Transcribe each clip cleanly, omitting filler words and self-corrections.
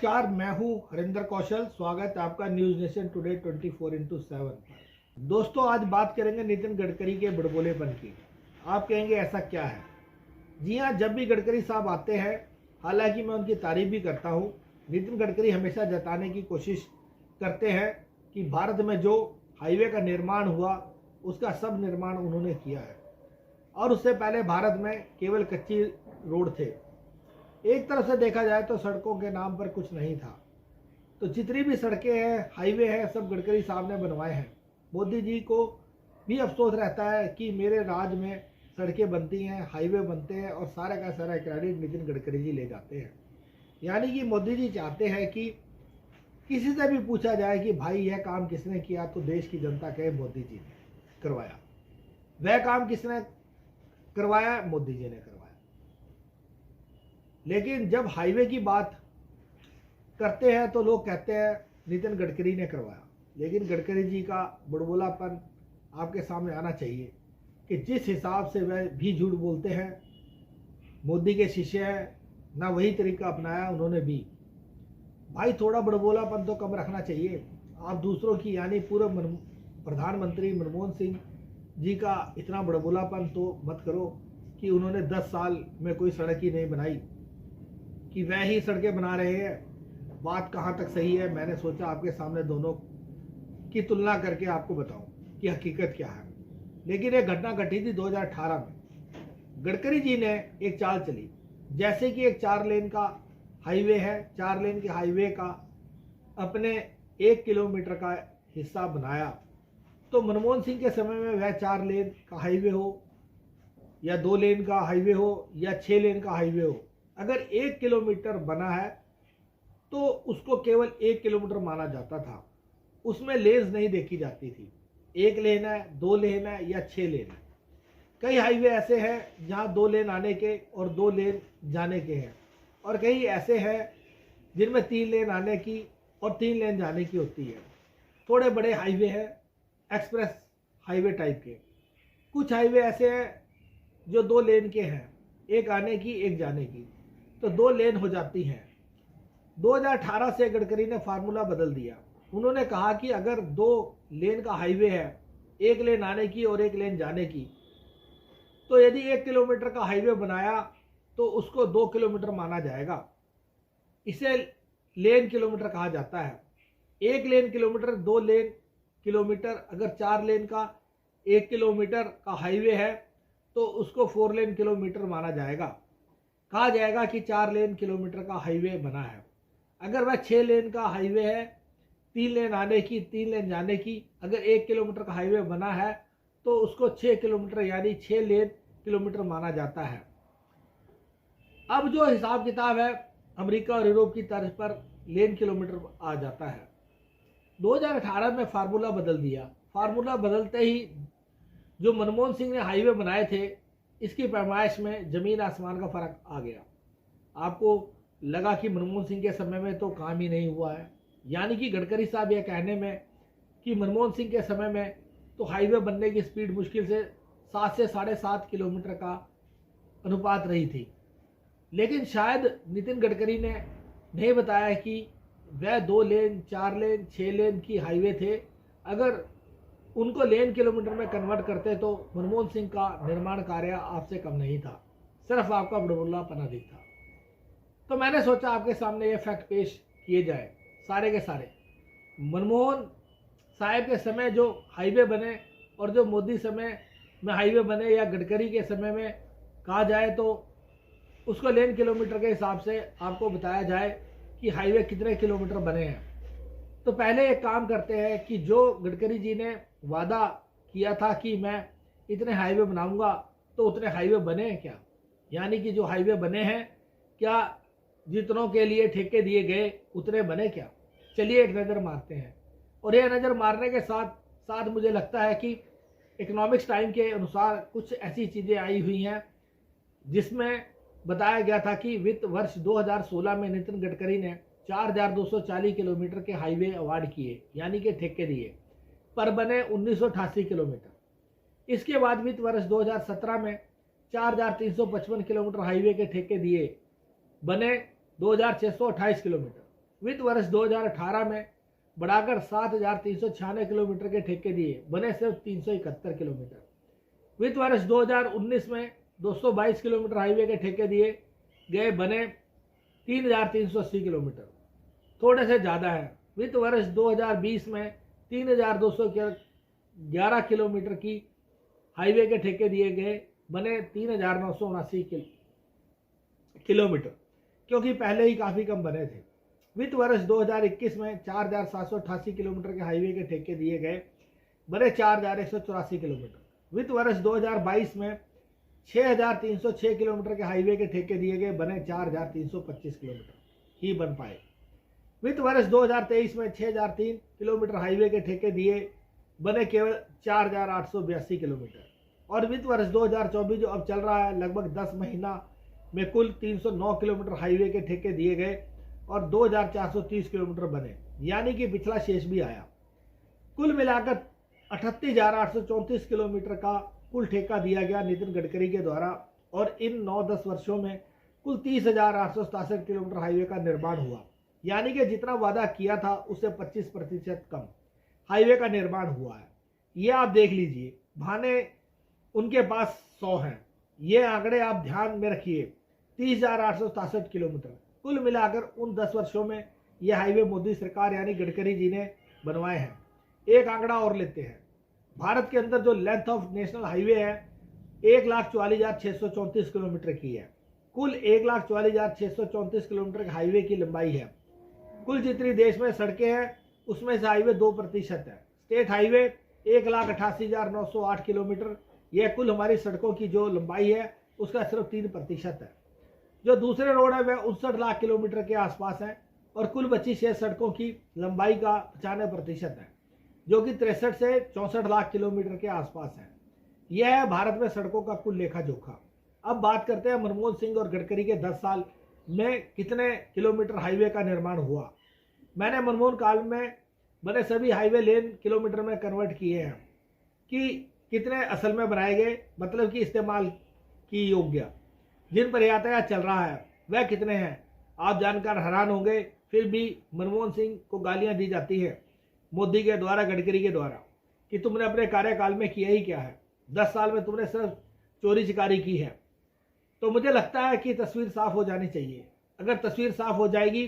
नमस्कार, मैं हूं हरिंदर कौशल। स्वागत है आपका न्यूज़ नेशन टुडे 24x7। दोस्तों, आज बात करेंगे नितिन गडकरी के बड़बोलेपन की। आप कहेंगे ऐसा क्या है? जी हाँ, जब भी गडकरी साहब आते हैं, हालांकि मैं उनकी तारीफ भी करता हूं, नितिन गडकरी हमेशा जताने की कोशिश करते हैं कि भारत में जो हाईवे का निर्माण हुआ उसका सब निर्माण उन्होंने किया है। और उससे पहले भारत में केवल कच्ची रोड थे। एक तरफ से देखा जाए तो सड़कों के नाम पर कुछ नहीं था। तो जितनी भी सड़कें हैं, हाईवे हैं, सब गडकरी साहब ने बनवाए हैं। मोदी जी को भी अफसोस रहता है कि मेरे राज में सड़कें बनती हैं, हाईवे बनते हैं और सारा का सारा क्रेडिट नितिन गडकरी जी ले जाते हैं। यानी कि मोदी जी चाहते हैं कि किसी से भी पूछा जाए कि भाई यह काम किसने किया, तो देश की जनता कहे मोदी जी ने करवाया। वह काम किसने करवाया? मोदी जी ने करवाया। लेकिन जब हाईवे की बात करते हैं तो लोग कहते हैं नितिन गडकरी ने करवाया। लेकिन गडकरी जी का बुड़बुलापन आपके सामने आना चाहिए कि जिस हिसाब से वह भी झूठ बोलते हैं, मोदी के शिष्य हैं, ना वही तरीका अपनाया उन्होंने भी। भाई, थोड़ा बुड़बुलापन तो कम रखना चाहिए। आप दूसरों की, यानी पूर्व प्रधानमंत्री मनमोहन सिंह जी का इतना बुड़बुलापन तो मत करो कि उन्होंने 10 साल में कोई सड़क ही नहीं बनाई, कि वह ही सड़कें बना रहे हैं। बात कहाँ तक सही है? मैंने सोचा आपके सामने दोनों की तुलना करके आपको बताऊं कि हकीकत क्या है। लेकिन एक घटना घटी थी 2018 में। गडकरी जी ने एक चाल चली, जैसे कि एक 4 लेन का हाईवे है, 4 लेन के हाईवे का अपने 1 किलोमीटर का हिस्सा बनाया। तो मनमोहन सिंह के समय में वह 4 लेन का हाईवे हो या 2 लेन का हाईवे हो या 6 लेन का हाईवे हो, अगर 1 किलोमीटर बना है तो उसको केवल 1 किलोमीटर माना जाता था। उसमें लेन्स नहीं देखी जाती थी, 1 लेन है, 2 लेन है या 6 लेन है। कई हाईवे ऐसे हैं जहां 2 लेन आने के और 2 लेन जाने के हैं, और कई ऐसे हैं जिनमें 3 लेन आने की और 3 लेन जाने की होती है। थोड़े बड़े हाईवे हैं, एक्सप्रेस हाईवे टाइप के। कुछ हाईवे ऐसे हैं जो 2 लेन के हैं, एक आने की एक जाने की, तो 2 लेन हो जाती हैं। 2018 से गडकरी ने फार्मूला बदल दिया। उन्होंने कहा कि अगर 2 लेन का हाईवे है, 1 लेन आने की और 1 लेन जाने की, तो यदि 1 किलोमीटर का हाईवे बनाया तो उसको 2 किलोमीटर माना जाएगा। इसे लेन किलोमीटर कहा जाता है। 1 लेन किलोमीटर, 2 लेन किलोमीटर। अगर 4 लेन का 1 किलोमीटर का हाईवे है तो उसको 4 लेन किलोमीटर माना जाएगा। कहा जाएगा कि 4 लेन किलोमीटर का हाईवे बना है। अगर वह 6 लेन का हाईवे है, 3 लेन आने की 3 लेन जाने की, अगर 1 किलोमीटर का हाईवे बना है तो उसको 6 किलोमीटर यानी 6 लेन किलोमीटर माना जाता है। अब जो हिसाब किताब है अमेरिका और यूरोप की तर्ज पर लेन किलोमीटर आ जाता है। 2018 में फार्मूला बदल दिया। फार्मूला बदलते ही जो मनमोहन सिंह ने हाईवे बनाए थे, इसकी पैमाइश में जमीन आसमान का फर्क आ गया। आपको लगा कि मनमोहन सिंह के समय में तो काम ही नहीं हुआ है, यानी कि गडकरी साहब यह कहने में कि मनमोहन सिंह के समय में तो हाईवे बनने की स्पीड मुश्किल से 7 से 7.5 किलोमीटर का अनुपात रही थी। लेकिन शायद नितिन गडकरी ने नहीं बताया कि वह 2 लेन, 4 लेन, 6 लेन की हाईवे थे। अगर उनको लेन किलोमीटर में कन्वर्ट करते तो मनमोहन सिंह का निर्माण कार्य आपसे कम नहीं था, सिर्फ आपका बुड़बुलापन अधिक था। तो मैंने सोचा आपके सामने ये फैक्ट पेश किए जाए सारे के सारे। मनमोहन साहब के समय जो हाईवे बने और जो मोदी समय में हाईवे बने, या गडकरी के समय में कहा जाए तो उसको लेन किलोमीटर के हिसाब से आपको बताया जाए कि हाईवे कितने किलोमीटर बने हैं। तो पहले एक काम करते हैं कि जो गडकरी जी ने वादा किया था कि मैं इतने हाईवे बनाऊंगा, तो उतने हाईवे बने हैं क्या? यानी कि जो हाईवे बने हैं, क्या जितनों के लिए ठेके दिए गए उतने बने क्या? चलिए एक नज़र मारते हैं। और यह नज़र मारने के साथ साथ मुझे लगता है कि इकोनॉमिक्स टाइम के अनुसार कुछ ऐसी चीज़ें आई हुई हैं जिसमें बताया गया था कि वित्त वर्ष 2016 में नितिन गडकरी ने 4240 किलोमीटर के हाईवे अवार्ड किए, यानी कि ठेके दिए, पर बने 1988 किलोमीटर। इसके बाद वित्त वर्ष 2017 में 4355 किलोमीटर हाईवे के ठेके दिए, बने 2628 किलोमीटर। वित्त वर्ष 2018 में बढ़ाकर 7,396 किलोमीटर के ठेके दिए, बने सिर्फ 371 किलोमीटर। वित्त वर्ष 2019 में 222 किलोमीटर हाईवे के ठेके दिए गए, बने 3,380 किलोमीटर, थोड़े से ज़्यादा है। वित्त वर्ष 2020 में 3,211 किलोमीटर की हाईवे के ठेके दिए गए, बने 3,979 किलोमीटर, क्योंकि पहले ही काफ़ी कम बने थे। वित्त वर्ष 2021 में 4,788 किलोमीटर के हाईवे के ठेके दिए गए, बने 4,184 किलोमीटर। वित्त वर्ष 2022 में 6,306 किलोमीटर के हाईवे के ठेके दिए गए, बने 4,325 किलोमीटर ही बन पाए। वित्त वर्ष 2023 में 6,003 किलोमीटर हाईवे के ठेके दिए, बने केवल 4,882 किलोमीटर। और वित्त वर्ष 2024 जो अब चल रहा है, लगभग 10 महीना में कुल 309 किलोमीटर हाईवे के ठेके दिए गए और 2,430 किलोमीटर बने, यानी कि पिछला शेष भी आया। कुल मिलाकर 38,834 किलोमीटर का कुल ठेका दिया गया नितिन गडकरी के द्वारा, और इन 9-10 वर्षों में कुल 30,867 किलोमीटर हाईवे का निर्माण हुआ, यानी कि जितना वादा किया था उससे 25% कम हाईवे का निर्माण हुआ है। ये आप देख लीजिए, बहाने उनके पास 100 हैं। ये आंकड़े आप ध्यान में रखिए, 30,867 किलोमीटर कुल मिलाकर उन 10 वर्षों में ये हाईवे मोदी सरकार यानी गडकरी जी ने बनवाए हैं। एक आंकड़ा और लेते हैं, भारत के अंदर जो लेंथ ऑफ नेशनल हाईवे है 1,44,634 किलोमीटर की है। कुल 1,44,634 किलोमीटर के हाईवे की लंबाई है। कुल जितनी देश में सड़कें हैं उसमें से हाईवे 2% है। स्टेट हाईवे 1,88,908 किलोमीटर, यह कुल हमारी सड़कों की जो लंबाई है उसका सिर्फ 3% है। जो दूसरे रोड है वह 59 लाख किलोमीटर के आसपास है और कुल बची शेष सड़कों की लंबाई का 95% है, जो कि 63 से 64 लाख किलोमीटर के आसपास है। यह है भारत में सड़कों का कुल लेखा जोखा। अब बात करते हैं मनमोहन सिंह और गडकरी के 10 साल में कितने किलोमीटर हाईवे का निर्माण हुआ। मैंने मनमोहन काल में बने सभी हाईवे लेन किलोमीटर में कन्वर्ट किए हैं कि कितने असल में बनाए गए, मतलब कि इस्तेमाल की योग्य, जिन पर यातायात चल रहा है वह कितने हैं। आप जानकर हैरान होंगे, फिर भी मनमोहन सिंह को गालियां दी जाती है मोदी के द्वारा, गडकरी के द्वारा, कि तुमने अपने कार्यकाल में किया ही क्या है, 10 साल में तुमने सिर्फ चोरी चिकारी की है। तो मुझे लगता है कि तस्वीर साफ हो जानी चाहिए। अगर तस्वीर साफ हो जाएगी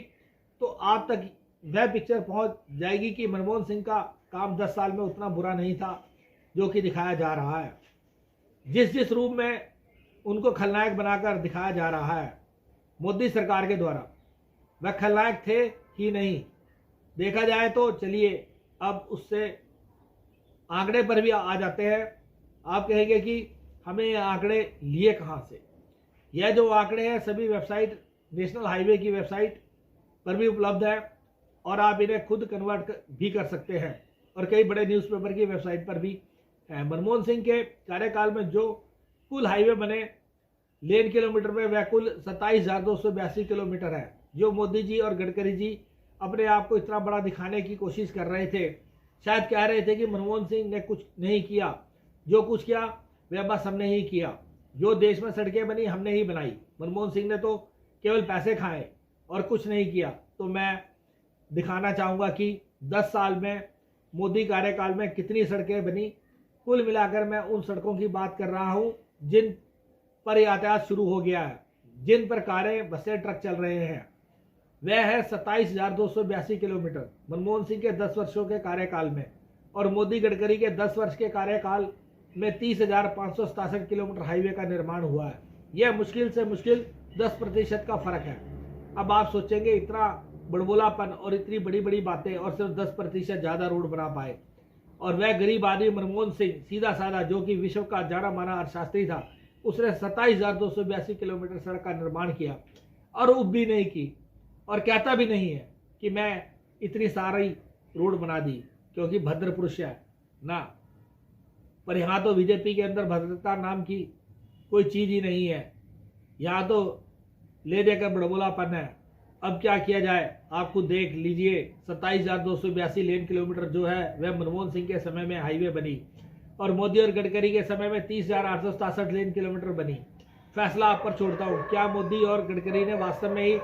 तो आप तक वह पिक्चर पहुंच जाएगी कि मनमोहन सिंह का काम 10 साल में उतना बुरा नहीं था जो कि दिखाया जा रहा है। जिस रूप में उनको खलनायक बनाकर दिखाया जा रहा है मोदी सरकार के द्वारा, वह खलनायक थे ही नहीं। देखा जाए तो चलिए अब उससे आंकड़े पर भी आ जाते हैं। आप कहेंगे कि हमें ये आंकड़े लिए कहाँ से। यह जो आंकड़े हैं सभी वेबसाइट, नेशनल हाईवे की वेबसाइट पर भी उपलब्ध है और आप इन्हें खुद कन्वर्ट भी कर सकते हैं और कई बड़े न्यूज़पेपर की वेबसाइट पर भी है। मनमोहन सिंह के कार्यकाल में जो कुल हाईवे बने लेन किलोमीटर में वह कुल 27,282 किलोमीटर है। जो मोदी जी और गडकरी जी अपने आप को इतना बड़ा दिखाने की कोशिश कर रहे थे, शायद कह रहे थे कि मनमोहन सिंह ने कुछ नहीं किया, जो कुछ किया वह बस हमने ही किया, जो देश में सड़कें बनी हमने ही बनाई, मनमोहन सिंह ने तो केवल पैसे खाए और कुछ नहीं किया। तो मैं दिखाना चाहूँगा कि 10 साल में मोदी कार्यकाल में कितनी सड़कें बनी। कुल मिलाकर मैं उन सड़कों की बात कर रहा हूँ जिन पर यातायात शुरू हो गया है, जिन पर कारें, बसें, ट्रक चल रहे हैं, वह है 27,282 किलोमीटर मनमोहन सिंह के 10 वर्षों के कार्यकाल में, और मोदी गडकरी के 10 वर्ष के कार्यकाल में 30,567 किलोमीटर हाईवे का निर्माण हुआ है। यह मुश्किल से मुश्किल 10% का फर्क है। अब आप सोचेंगे इतना बड़बोलापन और इतनी बड़ी बड़ी बातें और सिर्फ 10% ज़्यादा रोड बना पाए, और वह गरीब आदमी मनमोहन सिंह सीधा साधा जो कि विश्व का जाना माना अर्थशास्त्री था, उसने 27,282 किलोमीटर सड़क का निर्माण किया और उब भी नहीं की और कहता भी नहीं है कि मैं इतनी सारी रोड बना दी क्योंकि भद्र पुरुष है ना। पर यहाँ तो बीजेपी के अंदर भद्रता नाम की कोई चीज़ ही नहीं है। यहाँ तो ले देकर बड़बोलापन है। अब क्या किया जाए आप खुद देख लीजिए। 27,282 लेन किलोमीटर जो है वह मनमोहन सिंह के समय में हाईवे बनी और मोदी और गडकरी के समय में 30,867 लेन किलोमीटर बनी। फैसला आप पर छोड़ता हूँ, क्या मोदी और गडकरी ने वास्तव में ही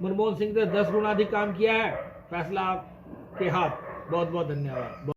मनमोहन सिंह ने 10 गुना अधिक काम किया है। फैसला आपके हाथ। बहुत बहुत धन्यवाद।